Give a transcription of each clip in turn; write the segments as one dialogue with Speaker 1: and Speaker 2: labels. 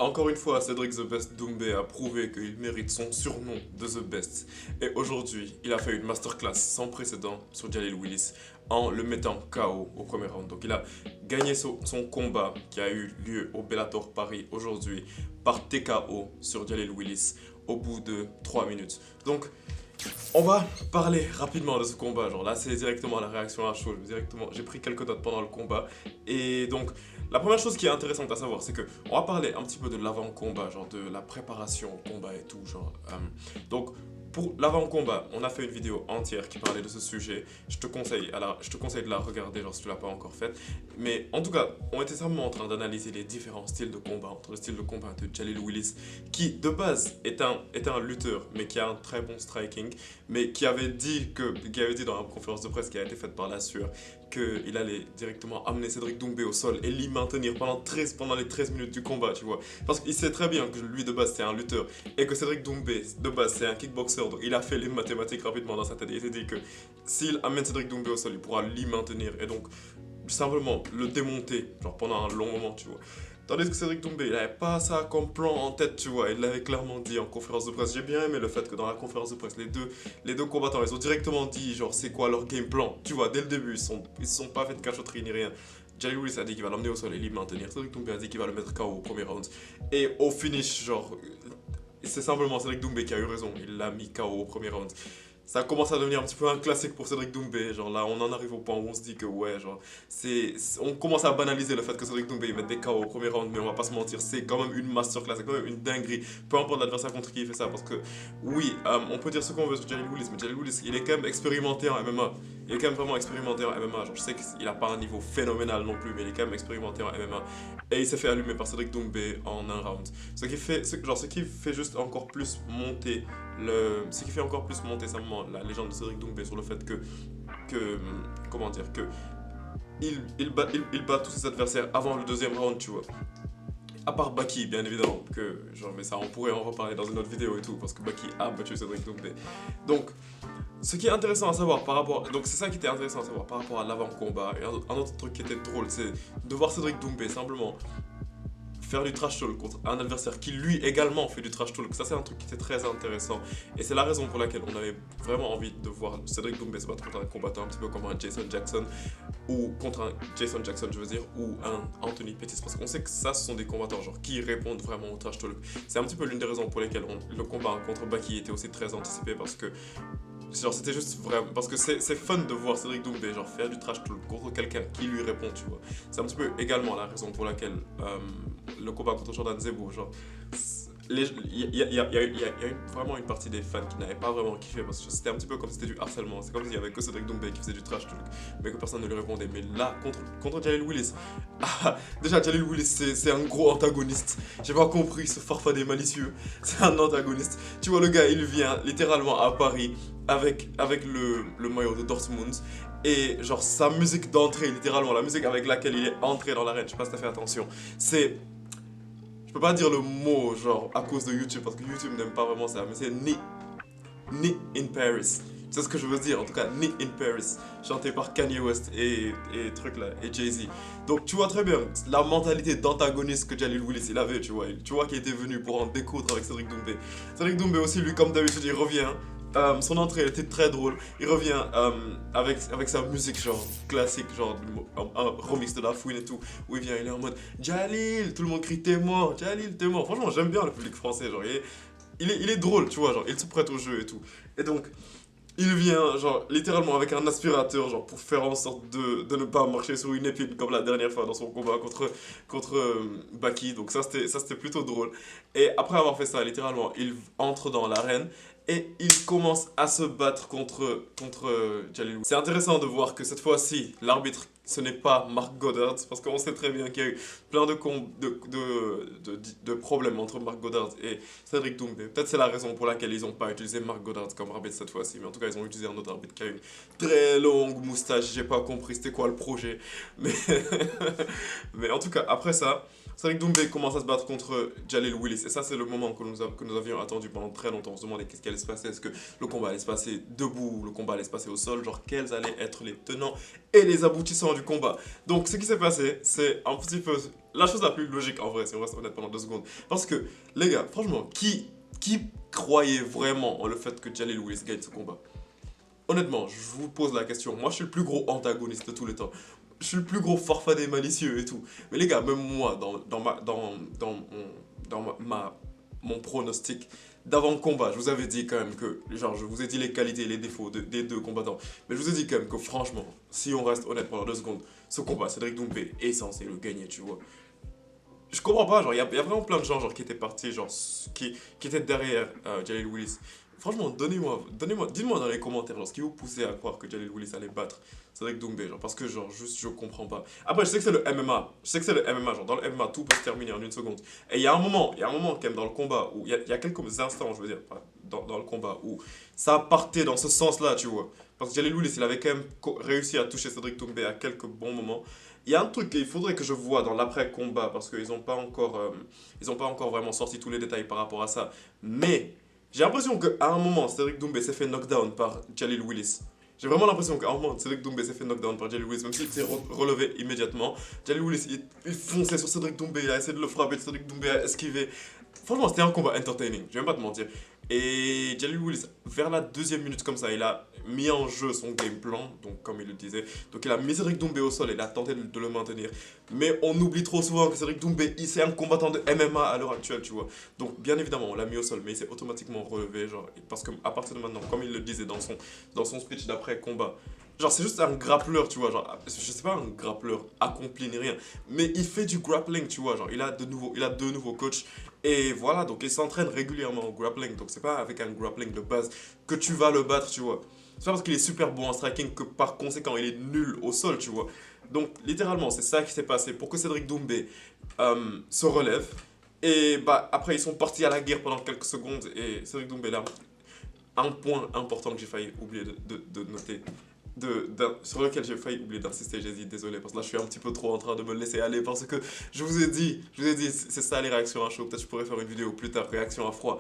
Speaker 1: Encore une fois, Cédric The Best Doumbé a prouvé qu'il mérite son surnom de The Best. Et aujourd'hui, il a fait une masterclass sans précédent sur Jalil Willis en le mettant KO au premier round. Donc il a gagné son combat qui a eu lieu au Bellator Paris aujourd'hui par TKO sur Jalil Willis au bout de 3 minutes. Donc on va parler rapidement de ce combat. Genre là, c'est directement la réaction à chaud. Directement, j'ai pris quelques notes pendant le combat. Et donc, la première chose qui est intéressante à savoir, c'est que on va parler un petit peu de l'avant-combat, genre de la préparation au combat et tout. Genre, donc, pour l'avant-combat, on a fait une vidéo entière qui parlait de ce sujet. Je te conseille de la regarder, genre si tu l'as pas encore faite. Mais en tout cas, on était simplement en train d'analyser les différents styles de combat entre le style de combat de Jalil Willis, qui de base est un lutteur, mais qui a un très bon striking, mais qui avait dit dans la conférence de presse qui a été faite par la sueur qu'il allait directement amener Cédric Doumbé au sol et l'y maintenir pendant les 13 minutes du combat, tu vois. Parce qu'il sait très bien que lui de base c'est un lutteur et que Cédric Doumbé de base c'est un kickboxer, donc il a fait les mathématiques rapidement dans sa tête et il s'est dit que s'il amène Cédric Doumbé au sol, il pourra l'y maintenir et donc simplement le démonter, genre pendant un long moment, tu vois. Tandis que Cédric Doumbé, il n'avait pas ça comme plan en tête, tu vois. Il l'avait clairement dit en conférence de presse. J'ai bien aimé le fait que dans la conférence de presse, les deux combattants, ils ont directement dit, genre, c'est quoi leur game plan. Tu vois, dès le début, ils se sont pas fait de cachotterie ni rien. Jalil Willis a dit qu'il va l'emmener au sol et l'y maintenir. Cédric Doumbé a dit qu'il va le mettre KO au premier round. Et au finish, genre, c'est simplement Cédric Doumbé qui a eu raison. Il l'a mis KO au premier round. Ça commence à devenir un petit peu un classique pour Cédric Doumbé. Genre là, on en arrive au point où on se dit que ouais, genre, on commence à banaliser le fait que Cédric Doumbé il mette des KO au premier round, mais on va pas se mentir, c'est quand même une masterclass, c'est quand même une dinguerie. Peu importe l'adversaire contre qui il fait ça, parce que oui, on peut dire ce qu'on veut sur Jalil Willis, mais Jalil Willis, il est quand même expérimenté en MMA. Il est quand même vraiment expérimenté en MMA. Genre, je sais qu'il a pas un niveau phénoménal non plus, mais il est quand même expérimenté en MMA. Et il s'est fait allumer par Cédric Doumbé en un round. Ce qui fait juste encore plus monter ce qui fait encore plus monter simplement la légende de Cédric Doumbé sur le fait comment dire, que il bat tous ses adversaires avant le deuxième round, tu vois. À part Baki, bien évidemment, que genre, mais ça on pourrait en reparler dans une autre vidéo et tout, parce que Baki a battu Cédric Doumbé. Donc, ce qui est intéressant à savoir par rapport. Donc, c'est ça qui était intéressant à savoir par rapport à l'avant-combat. Et un autre truc qui était drôle, c'est de voir Cédric Doumbé simplement faire du trash talk contre un adversaire qui lui également fait du trash talk. Ça c'est un truc qui était très intéressant et c'est la raison pour laquelle on avait vraiment envie de voir Cédric Doumbé se battre contre un combattant un petit peu comme un Jason Jackson ou contre un Jason Jackson je veux dire ou un Anthony Pettis parce qu'on sait que ça ce sont des combattants genre qui répondent vraiment au trash talk. C'est un petit peu l'une des raisons pour lesquelles le combat contre Baki était aussi très anticipé parce que genre c'était juste vraiment parce que c'est fun de voir Cédric Doumbé genre faire du trash talk contre quelqu'un qui lui répond tu vois. C'est un petit peu également la raison pour laquelle le combat contre Jordan Zebo genre vraiment une partie des fans qui n'avaient pas vraiment kiffé parce que c'était un petit peu comme si c'était du harcèlement. C'est comme s'il y avait que Cédric Doumbé qui faisait du trash talk mais que personne ne lui répondait. Mais là contre Jalil Willis, déjà Jalil Willis c'est un gros antagoniste. J'ai pas compris ce farfadet malicieux. C'est un antagoniste. Tu vois le gars il vient littéralement à Paris avec le maillot de Dortmund et genre sa musique d'entrée, littéralement la musique avec laquelle il est entré dans l'arène, je sais pas si t'as fait attention, c'est, je peux pas dire le mot genre à cause de YouTube parce que YouTube n'aime pas vraiment ça, mais c'est Ni in Paris. C'est ce que je veux dire, en tout cas, Ni in Paris, chanté par Kanye West et truc là, et Jay-Z. Donc tu vois très bien la mentalité d'antagoniste que Jalil Willis il avait, tu vois qu'il était venu pour en découdre avec Cédric Doumbé. Cédric Doumbé aussi, lui, comme d'habitude, il revient. Son entrée était très drôle. Il revient avec sa musique genre classique, genre un remix de La Fouine et tout. Où il vient, il est en mode Jalil, tout le monde crie t'es mort, Jalil t'es mort. Franchement, j'aime bien le public français, genre il est drôle, tu vois, genre il se prête au jeu et tout. Et donc, il vient, genre, littéralement avec un aspirateur, genre, pour faire en sorte de ne pas marcher sur une épine comme la dernière fois dans son combat contre Baki. Donc ça, c'était plutôt drôle. Et après avoir fait ça, littéralement, il entre dans l'arène et il commence à se battre contre Jalil Willis. C'est intéressant de voir que cette fois-ci, l'arbitre, ce n'est pas Marc Goddard, parce qu'on sait très bien qu'il y a eu plein de problèmes entre Marc Goddard et Cédric Doumbé. Peut-être c'est la raison pour laquelle ils n'ont pas utilisé Marc Goddard comme arbitre cette fois-ci, mais en tout cas ils ont utilisé un autre arbitre qui a une très longue moustache, j'ai pas compris c'était quoi le projet, mais, mais en tout cas après ça, Cédric Doumbé commence à se battre contre Jalil Willis et ça c'est le moment que nous avions attendu pendant très longtemps. On se demandait qu'est-ce qui allait se passer, est-ce que le combat allait se passer debout, le combat allait se passer au sol, genre quels allaient être les tenants et les aboutissants du combat. Donc ce qui s'est passé, c'est un petit peu la chose la plus logique en vrai, si on reste honnête pendant 2 secondes. Parce que, les gars, franchement, qui croyait vraiment en le fait que Jalil Willis gagne ce combat? Honnêtement, je vous pose la question. Moi, je suis le plus gros antagoniste de tous les temps. Je suis le plus gros farfadet malicieux et tout. Mais les gars, même moi, mon pronostic d'avant-combat, je vous avais dit quand même que, genre, je vous ai dit les qualités et les défauts des deux combattants. Mais je vous ai dit quand même que, franchement, si on reste honnête pendant 2 secondes, ce combat, Cédric Doumbé est censé le gagner, tu vois. Je comprends pas, genre, il y a vraiment plein de gens genre, qui étaient partis, genre, qui étaient derrière Jalil Willis. Franchement, dites-moi dans les commentaires, genre, ce qui vous poussait à croire que Jalil Willis allait battre Cédric Doumbé, genre, parce que, genre, juste, je comprends pas. Après, je sais que c'est le MMA, je sais que c'est le MMA, genre, dans le MMA, tout peut se terminer en 1 seconde. Et il y a un moment, quand même, dans le combat, où, il y a quelques instants, je veux dire, dans le combat, où ça partait dans ce sens-là, tu vois. Parce que Jalil Willis, il avait quand même réussi à toucher Cédric Doumbé à quelques bons moments. Il y a un truc qu'il faudrait que je vois dans l'après-combat parce qu'ils n'ont pas encore, ils ont pas encore vraiment sorti tous les détails par rapport à ça. Mais j'ai l'impression qu'à un moment, Cédric Doumbé s'est fait knockdown par Jalil Willis. J'ai vraiment l'impression qu'à un moment, Cédric Doumbé s'est fait knockdown par Jalil Willis, même s'il s'est relevé immédiatement. Jalil Willis, il fonçait sur Cédric Doumbé, il a essayé de le frapper, Cédric Doumbé a esquivé. Franchement, c'était un combat entertaining, je vais même pas te mentir. Et Jalil Willis, vers la 2e minute comme ça, il a mis en jeu son game plan, donc comme il le disait. Donc il a mis Cédric Doumbé au sol et il a tenté de le maintenir. Mais on oublie trop souvent que Cédric Doumbé, c'est un combattant de MMA à l'heure actuelle, tu vois. Donc bien évidemment, on l'a mis au sol, mais il s'est automatiquement relevé, genre, parce qu'à partir de maintenant, comme il le disait dans son speech d'après-combat, genre c'est juste un grappleur, tu vois, genre, je sais pas un grappleur accompli ni rien, mais il fait du grappling, tu vois, genre, il a deux nouveaux coachs, et voilà, donc il s'entraîne régulièrement au grappling, donc c'est pas avec un grappling de base que tu vas le battre, tu vois. C'est pas parce qu'il est super bon en striking que par conséquent il est nul au sol, tu vois. Donc littéralement, c'est ça qui s'est passé pour que Cédric Doumbé se relève. Et bah après, ils sont partis à la guerre pendant quelques secondes. Et Cédric Doumbé, là, un point important que j'ai failli oublier de noter. Sur lequel j'ai failli oublier d'insister, j'ai dit désolé parce que là je suis un petit peu trop en train de me laisser aller parce que je vous ai dit c'est ça les réactions à chaud, peut-être je pourrais faire une vidéo plus tard, réaction à froid.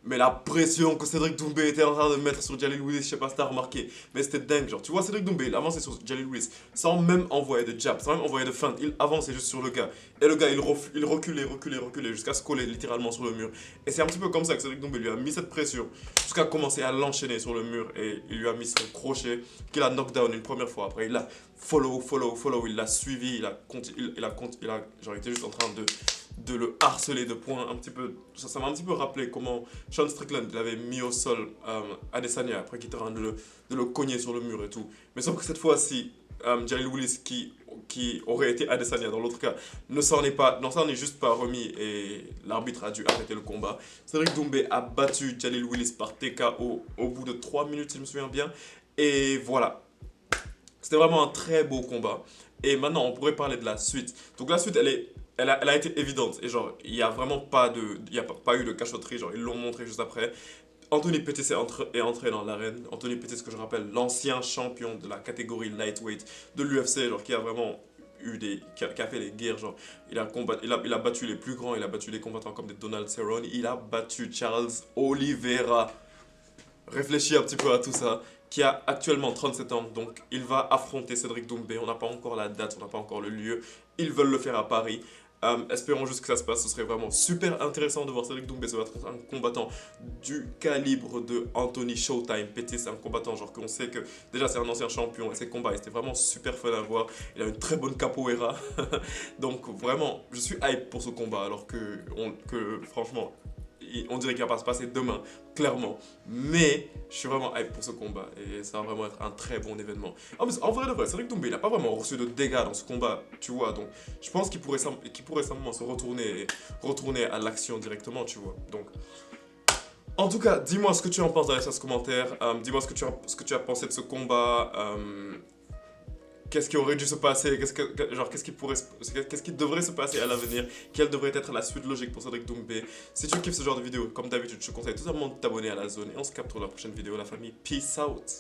Speaker 1: Mais la pression que Cédric Doumbé était en train de mettre sur Jalil Willis, je sais pas si t'as remarqué, mais c'était dingue. Genre, tu vois, Cédric Doumbé, il avançait sur Jalil Willis sans même envoyer de jab, sans même envoyer de feinte. Il avançait juste sur le gars. Et le gars, il reculait jusqu'à se coller littéralement sur le mur. Et c'est un petit peu comme ça que Cédric Doumbé lui a mis cette pression jusqu'à commencer à l'enchaîner sur le mur. Et il lui a mis son crochet qu'il a knockdown une première fois. Après, il l'a follow. Il l'a suivi. Genre, il était juste en train de le harceler de points un petit peu. Ça m'a un petit peu rappelé comment Sean Strickland l'avait mis au sol Adesanya après qu'il était en train de le cogner sur le mur et tout. Mais sauf que cette fois-ci, Jalil Willis qui aurait été Adesanya dans l'autre cas ne s'en est juste pas remis et l'arbitre a dû arrêter le combat. Cédric Doumbé a battu Jalil Willis par TKO au bout de 3 minutes si je me souviens bien. Et voilà. C'était vraiment un très beau combat. Et maintenant, on pourrait parler de la suite. Donc la suite, elle a été évidente. Et genre, il n'y a vraiment pas eu de cachotterie. Genre, ils l'ont montré juste après. Anthony Pettis est entré dans l'arène. Anthony Pettis, que je rappelle, l'ancien champion de la catégorie lightweight de l'UFC, genre qui a vraiment qui a fait les guerres, genre il a battu les plus grands, il a battu les combattants comme des Donald Cerrone, il a battu Charles Oliveira. Réfléchis un petit peu à tout ça, qui a actuellement 37 ans, donc il va affronter Cédric Doumbé. On n'a pas encore la date, on n'a pas encore le lieu. Ils veulent le faire à Paris. Espérons juste que ça se passe, ce serait vraiment super intéressant de voir Cédric Doumbé se battre contre un combattant du calibre de Anthony Showtime Pettis, un combattant genre qu'on sait que déjà c'est un ancien champion et ses combats étaient vraiment super fun à voir, il a une très bonne capoeira, donc vraiment je suis hype pour ce combat alors que franchement on dirait qu'il va pas se passer demain, clairement. Mais je suis vraiment hype pour ce combat et ça va vraiment être un très bon événement. En vrai de vrai, c'est vrai que Doumbé, il n'a pas vraiment reçu de dégâts dans ce combat, tu vois. Donc je pense qu'il pourrait simplement se retourner à l'action directement, tu vois. Donc en tout cas, dis-moi ce que tu en penses dans les commentaires. Dis-moi ce que tu as pensé de ce combat. Qu'est-ce qui aurait dû se passer, qu'est-ce qui devrait se passer à l'avenir, quelle devrait être la suite logique pour Cédric Doumbé. Si tu kiffes ce genre de vidéo, comme d'habitude, je te conseille tout simplement de t'abonner à la zone et on se capte pour la prochaine vidéo, la famille. Peace out.